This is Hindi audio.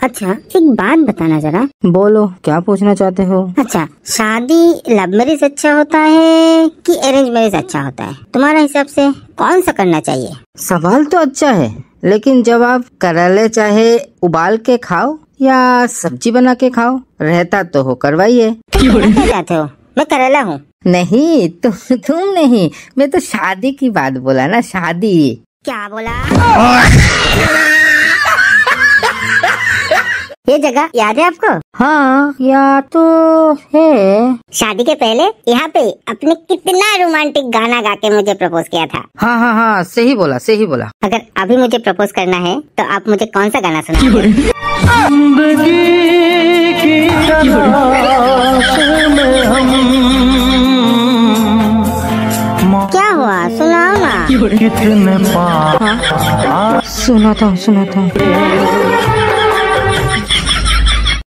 अच्छा, एक बात बताना जरा। बोलो, क्या पूछना चाहते हो? अच्छा, शादी लव मैरिज अच्छा होता है कि अरेंज मैरिज अच्छा होता है? तुम्हारा हिसाब से कौन सा करना चाहिए? सवाल तो अच्छा है, लेकिन जवाब करेले चाहे उबाल के खाओ या सब्जी बना के खाओ, रहता तो हो करवाइए। क्या चाहते हो? मैं करेला हूँ। नहीं, तुम नहीं, मैं तो शादी की बात बोला ना, शादी। क्या बोला? ये जगह याद है आपको? हाँ, याद तो है। शादी के पहले यहाँ पे अपने कितना रोमांटिक गाना गा के मुझे प्रपोज किया था। हाँ हाँ हाँ, सही बोला, सही बोला। अगर अभी मुझे प्रपोज करना है तो आप मुझे कौन सा गाना सुनाएंगे? क्या हुआ, सुनाओ ना। हाँ? सुनाता हूँ।